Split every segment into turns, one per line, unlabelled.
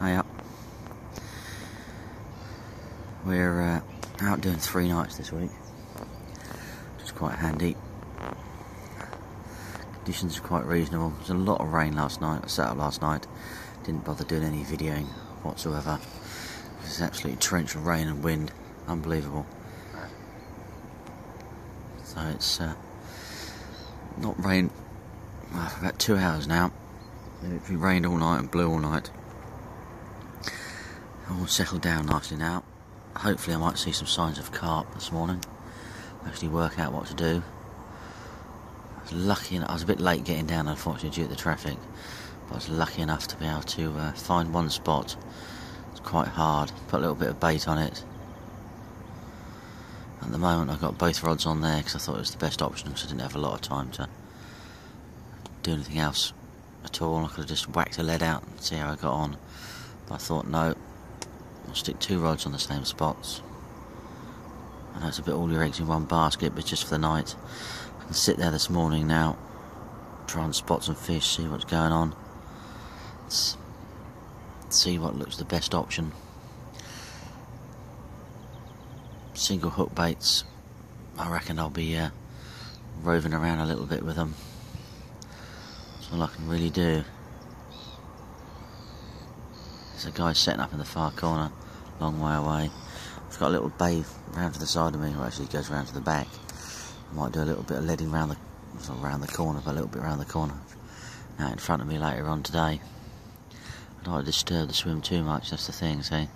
Hiya. We're out doing 3 nights this week, which is quite handy. Conditions are quite reasonable. There's a lot of rain last night. I sat up last night, didn't bother doing any videoing whatsoever. It's absolutely torrential rain and wind, unbelievable. So it's not rained for about 2 hours now. It rained all night and blew all night. All settled down nicely now. Hopefully I might see some signs of carp this morning. Actually work out what to do. I was lucky enough, I was a bit late getting down unfortunately due to the traffic, but I was lucky enough to be able to find one spot. It's quite hard, put a little bit of bait on it. At the moment I've got both rods on there because I thought it was the best option because I didn't have a lot of time to do anything else at all. I could have just whacked a lead out and see how I got on, but I thought no, I'll stick 2 rods on the same spots. I know it's a bit all your eggs in one basket, but just for the night. I can sit there this morning now, try and spot some fish, see what's going on, see what looks the best option. Single hook baits, I reckon I'll be roving around a little bit with them. That's all I can really do. There's a guy setting up in the far corner, long way away. I've got a little bay round to the side of me, or actually it goes round to the back. I might do a little bit of leading round the corner, but a little bit round the corner. Now in front of me later on today. I don't want to disturb the swim too much, that's the thing, see.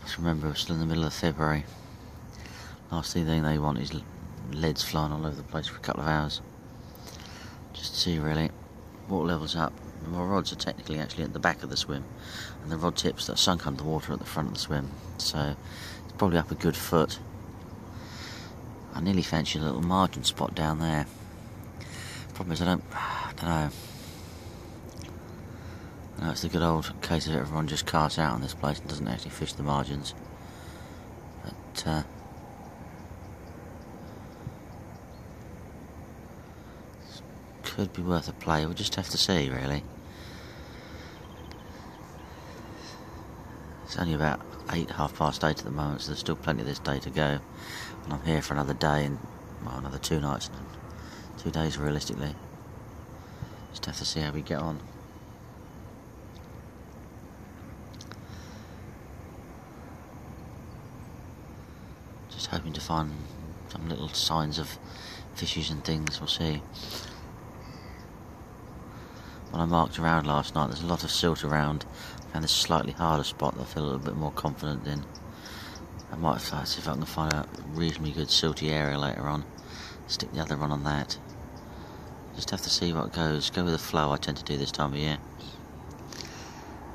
Just remember we're still in the middle of February. Last thing they want is leads flying all over the place for a couple of hours. Just to see really, water level's up. My rods are technically actually at the back of the swim, and the rod tips that are sunk under water at the front of the swim, so it's probably up a good foot. I nearly fancy a little margin spot down there. Problem is I don't know. I know it's the good old case of everyone just casts out on this place and doesn't actually fish the margins, but could be worth a play. We'll just have to see really. It's only about 8, 8:30 at the moment, so there's still plenty of this day to go. And I'm here for another day and, well, another 2 nights and 2 days realistically. Just have to see how we get on. Just hoping to find some little signs of fishes and things, we'll see. When I marked around last night, there's a lot of silt around. I found this slightly harder spot that I feel a little bit more confident in. I might see if I can find a reasonably good silty area later on. Stick the other one on that. Just have to see what goes. Go with the flow, I tend to do this time of year.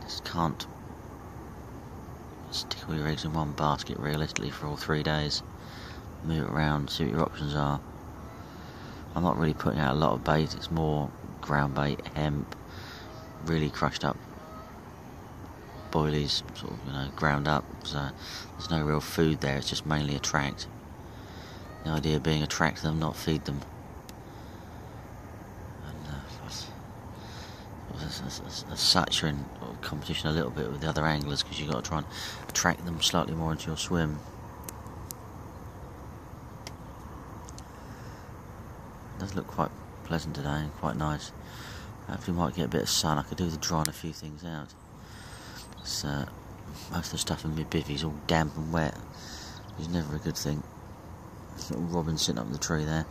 Just can't stick all your eggs in one basket realistically for all 3 days. Move it around, see what your options are. I'm not really putting out a lot of bait, it's more ground bait, hemp, really crushed up boilies, sort of, you know, ground up, so there's no real food there, it's just mainly attract. The idea being attract them, not feed them. And as such you're in competition a little bit with the other anglers because you've got to try and attract them slightly more into your swim. It does look quite pleasant today and quite nice. Hopefully we might get a bit of sun. I could do with drying a few things out. Most of the stuff in my bivvy is all damp and wet, which is never a good thing. There's a little robin sitting up in the tree there.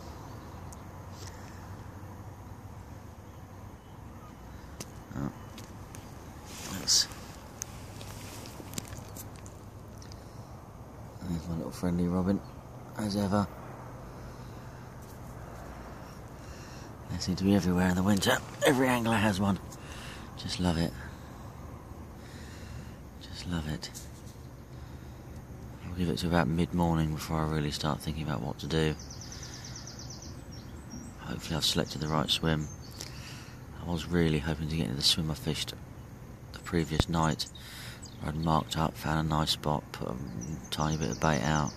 Oh. There's my little friendly robin, as ever. They seem to be everywhere in the winter. Every angler has one. Just love it. Just love it. I'll give it to about mid-morning before I really start thinking about what to do. Hopefully I've selected the right swim. I was really hoping to get into the swim I fished the previous night. I'd marked up, found a nice spot, put a tiny bit of bait out,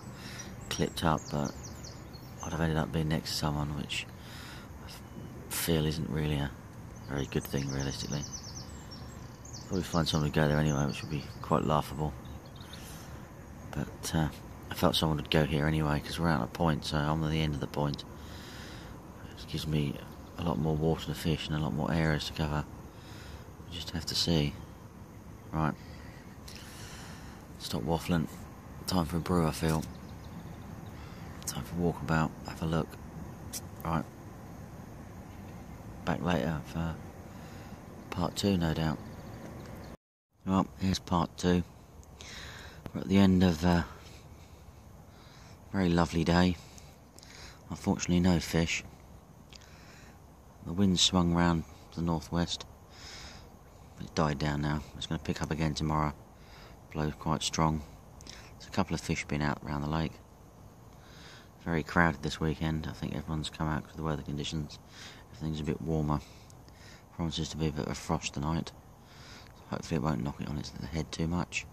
clipped up, but I'd have ended up being next to someone, which I feel isn't really a very good thing realistically. Probably find someone to go there anyway, which would be quite laughable. But I felt someone would go here anyway, because we're out at a point, so I'm at the end of the point. It gives me a lot more water to fish and a lot more areas to cover. We just have to see. Right. Stop waffling. Time for a brew, I feel. Time for a walkabout, have a look. Right. Back later for part 2, no doubt. Well, here's part 2. We're at the end of a very lovely day. Unfortunately, no fish. The wind swung round to the northwest. It died down now. It's going to pick up again tomorrow. Blows quite strong. There's a couple of fish been out around the lake. Very crowded this weekend. I think everyone's come out because of the weather conditions. Everything's a bit warmer. Promises to be a bit of a frost tonight. Hopefully it won't knock it on its head too much.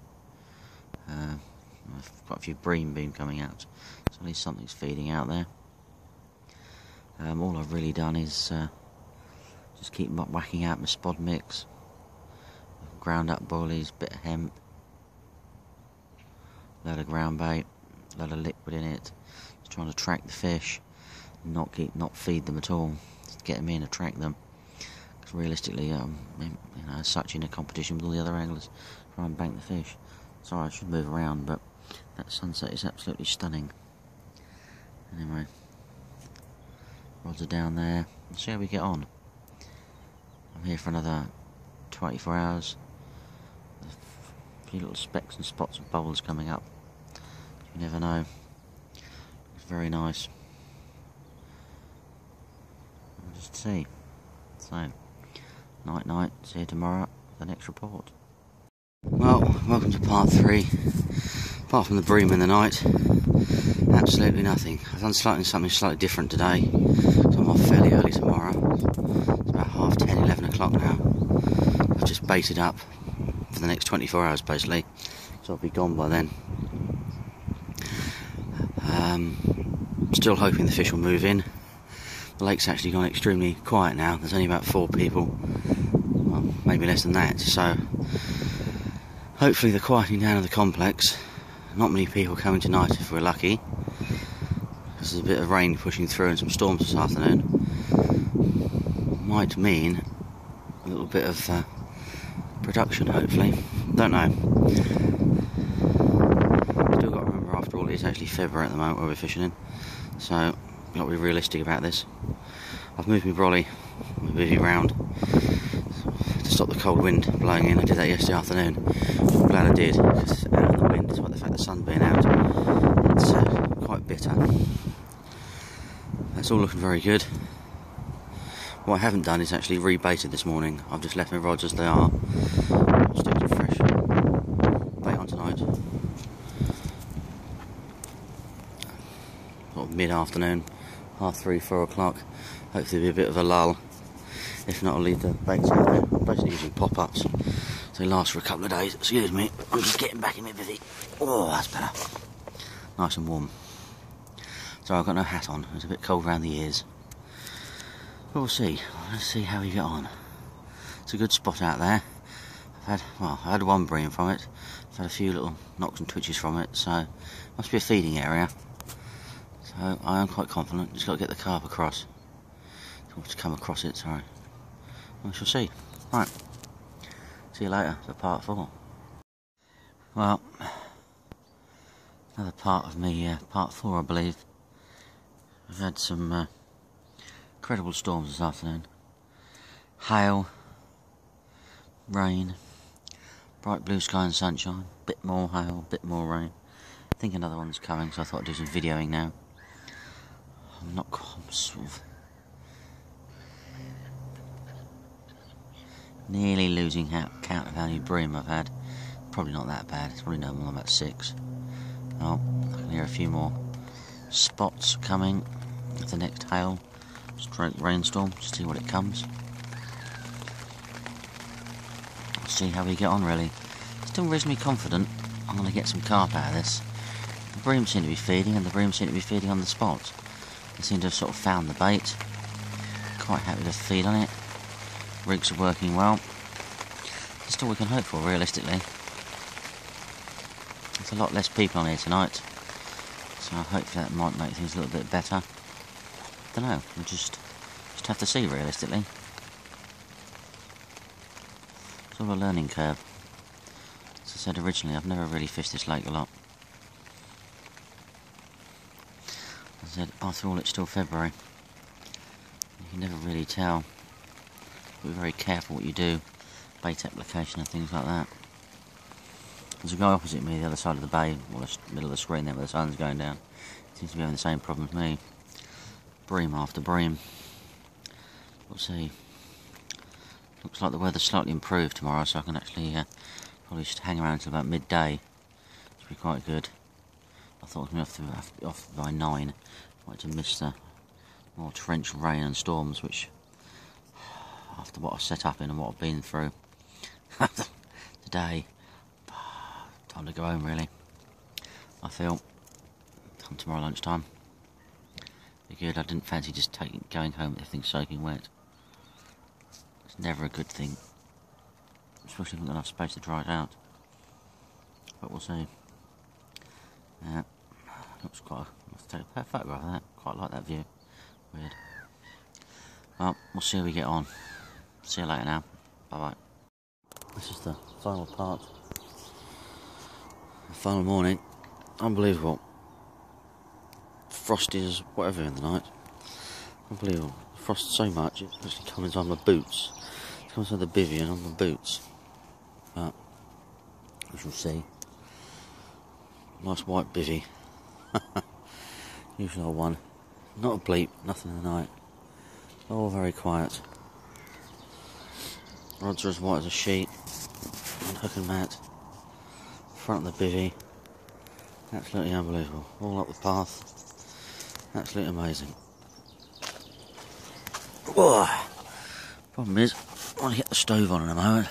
I've got a few bream beam coming out, so at least something's feeding out there. All I've really done is just keep whacking out my spod mix, ground up bullies, bit of hemp, load of ground bait, load of liquid in it. Just trying to track the fish, not feed them at all. Just get them in, attract them. Because realistically, as such, in a competition with all the other anglers, try and bank the fish. Sorry, I should move around, but that sunset is absolutely stunning. Anyway, rods are down there. Let's see how we get on. I'm here for another 24 hours. There's a few little specks and spots of bubbles coming up. You never know. It's very nice. We'll just see. So, night, see you tomorrow for the next report. Well, welcome to part 3. Apart from the bream in the night, absolutely nothing. I've done something slightly different today, so I'm off fairly early tomorrow. It's about 10:30, 11 o'clock now. I've just baited up for the next 24 hours basically, so I'll be gone by then. Still hoping the fish will move in. The lake's actually gone extremely quiet now. There's only about 4 people, well, maybe less than that, so hopefully the quieting down of the complex. Not many people coming tonight if we're lucky, because there's a bit of rain pushing through and some storms this afternoon. Might mean a little bit of production, hopefully. Don't know. Still got to remember, after all, it's actually February at the moment where we're fishing in, so we've got to be realistic about this. I've moved my brolly, my bivvy round to stop the cold wind blowing in. I did that yesterday afternoon. I'm glad I did, because out of the wind, despite the fact the sun's being out, it's quite bitter. That's all looking very good. What I haven't done is actually rebaited this morning. I've just left my rods as they are. I'll stick some fresh bait on tonight. Sort of mid-afternoon, 3:30, 4 o'clock. Hopefully there'll be a bit of a lull. If not, I'll leave the baits out there. I'm basically using pop-ups. They last for a couple of days. Excuse me, I'm just getting back in my bivvy. Oh, that's better. Nice and warm. So I've got no hat on. It's a bit cold around the ears. But we'll see. Let's see how we get on. It's a good spot out there. I had one bream from it. I've had a few little knocks and twitches from it, so must be a feeding area. So I am quite confident. Just got to get the carp across. To come across it, sorry. We shall see. Right. See you later for part 4. Well, another part of me, part 4 I believe. We've had some incredible storms this afternoon. Hail, rain, bright blue sky and sunshine, bit more hail, bit more rain. I think another one's coming, so I thought I'd do some videoing now. I'm sort of nearly losing count of how many bream I've had. Probably not that bad. It's probably no more than about 6. Oh, I can hear a few more spots coming with the next hail stroke rainstorm. Just see what it comes. See how we get on, really. Still reasonably confident I'm going to get some carp out of this. The bream seem to be feeding, and the bream seem to be feeding on the spot. They seem to have sort of found the bait. Quite happy to feed on it. Rigs are working well. Just That's all we can hope for, realistically. There's a lot less people on here tonight, so hopefully that might make things a little bit better. Don't know. We'll just have to see, realistically. It's all a learning curve. As I said originally, I've never really fished this lake a lot. As I said, after all, it's still February. You can never really tell. Be very careful what you do, bait application and things like that. There's a guy opposite me, the other side of the bay, or the middle of the screen there where the sun's going down. Seems to be having the same problem as me. Bream after bream. We'll see. Looks like the weather's slightly improved tomorrow, so I can actually probably just hang around until about midday. Which would be quite good. I thought I was going to be off by 9. I wanted to miss the more torrential rain and storms, which, after what I've set up in and what I've been through today, time to go home, really. I feel. Come tomorrow lunchtime. Be good. I didn't fancy just going home with everything soaking wet. It's never a good thing, especially if we've got enough space to dry it out. But we'll see. Yeah, looks quite. Let's take a photograph of that. Quite like that view. Weird. Well, we'll see how we get on. See you later now. Bye bye. This is the final part. The final morning. Unbelievable. Frosty as whatever in the night. Unbelievable. Frost so much it's actually coming on my boots. It comes on the bivvy and on my boots. But we shall see. Nice white bivvy. Usual one. Not a bleep, nothing in the night. All very quiet. Rods are as white as a sheet. And hook and mat. Front of the bivvy. Absolutely unbelievable. All up the path. Absolutely amazing. Whoa. Problem is, I want to get the stove on in a moment.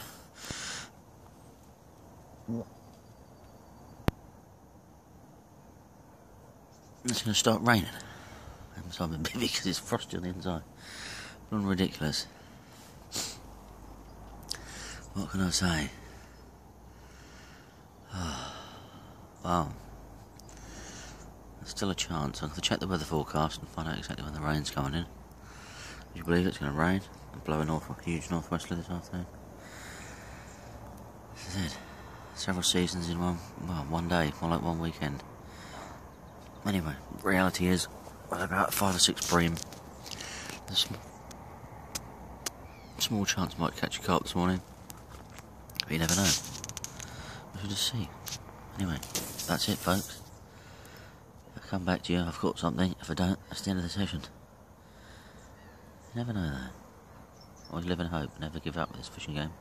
It's going to start raining. Inside my bivvy because it's frosty on the inside. Not ridiculous. What can I say? Wow. There's still a chance. I'm going to check the weather forecast and find out exactly when the rain's coming in. Would you believe it's going to rain and blow a huge northwesterly this afternoon? This is it. Several seasons in one day, more like one weekend. Anyway, reality is, well, about 5 or 6 bream. There's small chance I might catch a carp this morning. But you never know. We shall just see. Anyway, that's it, folks. If I come back to you, I've caught something. If I don't, that's the end of the session. You never know, though. Always live in hope. Never give up with this fishing game.